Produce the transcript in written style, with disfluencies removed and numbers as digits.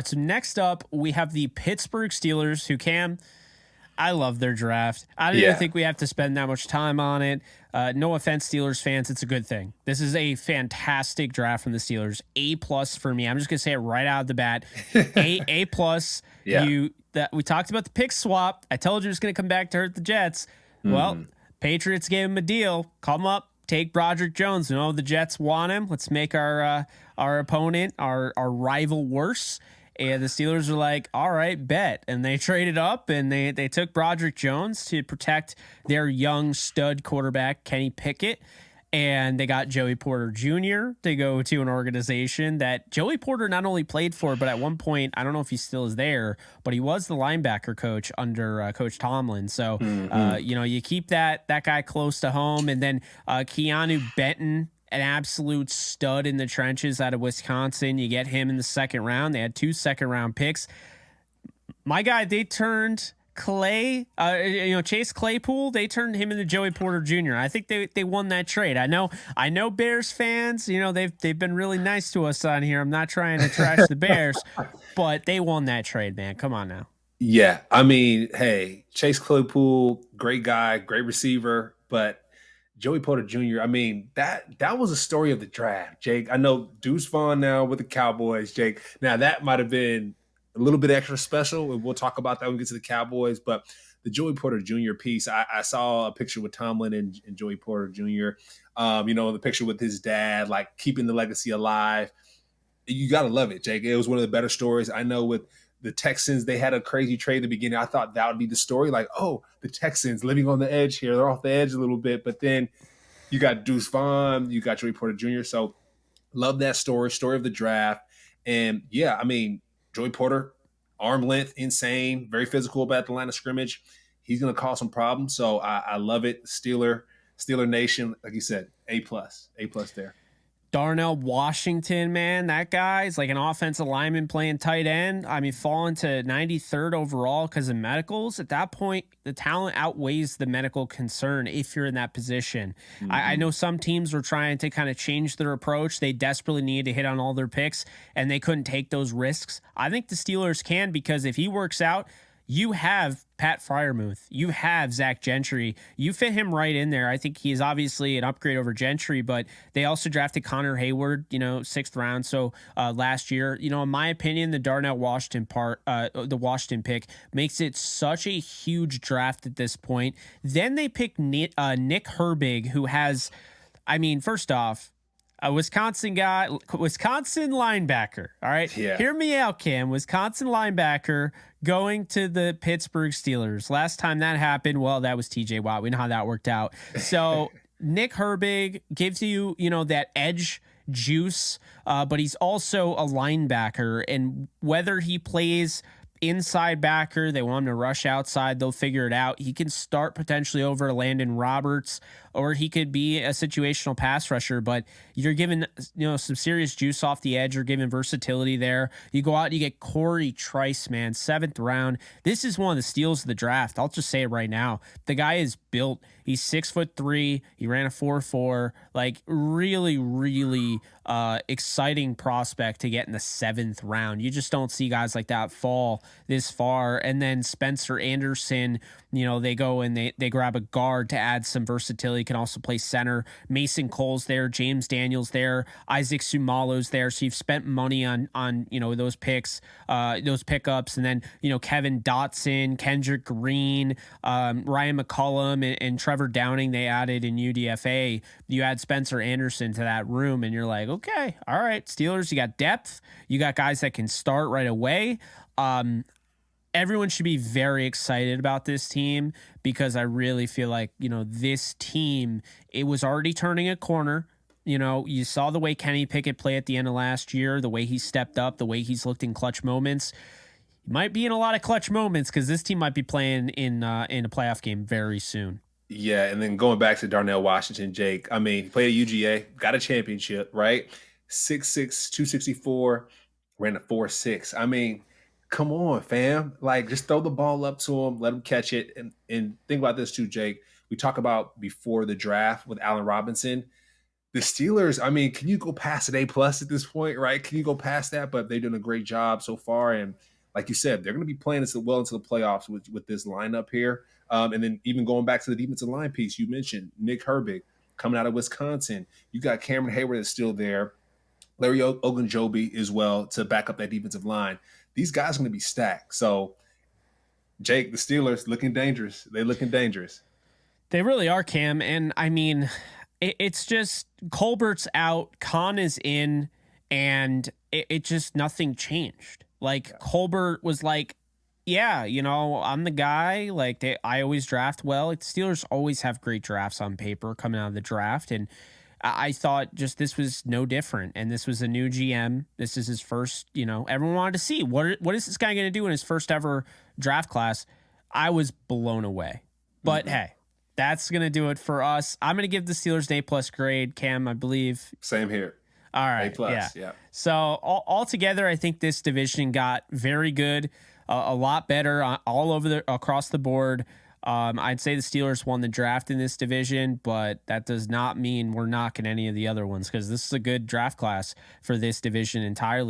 So next up, we have the Pittsburgh Steelers, who I love their draft. I don't even think we have to spend that much time on it. No offense, Steelers fans, it's a good thing. This is a fantastic draft from the Steelers. A+ for me. I'm just gonna say it right out of the bat. A+. Yeah. We talked about the pick swap. I told you it's gonna come back to hurt the Jets. Well, Patriots gave him a deal. Call him up. Take Broderick Jones. You know the Jets want him. Let's make our opponent, our rival, worse. And the Steelers are like, all right, bet. And they traded up and they took Broderick Jones to protect their young stud quarterback, Kenny Pickett. And they got Joey Porter Jr. to go to an organization that Joey Porter not only played for, but at one point, I don't know if he still is there, but he was the linebacker coach under Coach Tomlin. So, you keep that guy close to home. And then Keanu Benton, an absolute stud in the trenches out of Wisconsin. You get him in the second round. They had 2 second-round picks. My guy, they turned Chase Claypool, they turned him into Joey Porter Jr. I think they won that trade. I know Bears fans, they've been really nice to us on here. I'm not trying to trash the Bears, but they won that trade, man. Come on now. Yeah. I mean, hey, Chase Claypool, great guy, great receiver, but Joey Porter Jr., I mean, that was a story of the draft, Jake. I know Deuce Vaughn now with the Cowboys, Jake. Now, that might have been a little bit extra special, and we'll talk about that when we get to the Cowboys. But the Joey Porter Jr. piece, I saw a picture with Tomlin and Joey Porter Jr., the picture with his dad, like keeping the legacy alive. You got to love it, Jake. It was one of the better stories. I know with the Texans, they had a crazy trade at the beginning. I thought that would be the story. Like, oh, the Texans living on the edge here. They're off the edge a little bit. But then you got Deuce Vaughn, you got Joey Porter Jr. So love that story of the draft. And, yeah, I mean, Joey Porter, arm length, insane, very physical about the line of scrimmage. He's going to cause some problems. So I love it. Steeler Nation, like you said, A+ there. Darnell Washington, man, that guy's like an offensive lineman playing tight end. I mean, falling to 93rd overall because of medicals. At that point, the talent outweighs the medical concern if you're in that position. I know some teams were trying to kind of change their approach. They desperately needed to hit on all their picks, and they couldn't take those risks. I think the Steelers can, because if he works out, you have Pat Freiermuth. You have Zach Gentry. You fit him right in there. I think he's obviously an upgrade over Gentry, but they also drafted Connor Hayward, 6th round. So last year, in my opinion, the Darnell Washington the Washington pick makes it such a huge draft at this point. Then they pick Nick Herbig, who has, first off, a Wisconsin guy, Wisconsin linebacker. All right. Yeah. Hear me out, Cam. Wisconsin linebacker going to the Pittsburgh Steelers. Last time that happened, well, that was TJ Watt. We know how that worked out. So Nick Herbig gives you, that edge juice, but he's also a linebacker. And whether he plays inside backer, they want him to rush outside, they'll figure it out. He can start potentially over Landon Roberts, or he could be a situational pass rusher, but you're given some serious juice off the edge. You're given versatility there. You go out and you get Corey Trice, man, 7th round. This is one of the steals of the draft. I'll just say it right now. The guy is built. He's 6'3". He ran a 4.4. Like really, really exciting prospect to get in the 7th round. You just don't see guys like that fall this far. And then Spencer Anderson, they go and they grab a guard to add some versatility. Can also play center. Mason Cole's there. James Daniels there. Isaac Sumalo's there. So you've spent money on those picks, those pickups. And then, Kevin Dotson, Kendrick Green, Ryan McCollum, and Trevor Downing they added in UDFA. You add Spencer Anderson to that room and you're like, okay, all right, Steelers, you got depth. You got guys that can start right away. Everyone should be very excited about this team, because I really feel like, this team, it was already turning a corner. You saw the way Kenny Pickett play at the end of last year, the way he stepped up, the way he's looked in clutch moments. He might be in a lot of clutch moments, because this team might be playing in a playoff game very soon. Yeah, and then going back to Darnell Washington, Jake, he played at UGA, got a championship, right? 6'6", 264, ran a 4.6. Come on, fam. Like, just throw the ball up to him, let him catch it. And think about this too, Jake. We talk about before the draft with Allen Robinson. The Steelers, I mean, can you go past an A+ at this point, right? Can you go past that? But they've done a great job so far. And like you said, they're going to be playing us well into the playoffs with this lineup here. And then even going back to the defensive line piece, you mentioned Nick Herbig coming out of Wisconsin. You got Cameron Hayward that's still there. Larry Ogunjobi as well to back up that defensive line. These guys are going to be stacked. So, Jake, the Steelers looking dangerous. They're looking dangerous. They really are, Cam. And I mean, it's just Colbert's out, Khan is in, and it just nothing changed. Like Colbert was like, yeah, I'm the guy. Like I always draft well. Like the Steelers always have great drafts on paper coming out of the draft, and I thought just this was no different. And this was a new GM. This is his first. Everyone wanted to see what is this guy going to do in his first ever draft class. I was blown away. But hey, that's going to do it for us. I'm going to give the Steelers an A+ grade, Cam, I Bleav. Same here. All right. A+, yeah. So altogether, I think this division got very good, a lot better all over across the board. I'd say the Steelers won the draft in this division, but that does not mean we're knocking any of the other ones because this is a good draft class for this division entirely.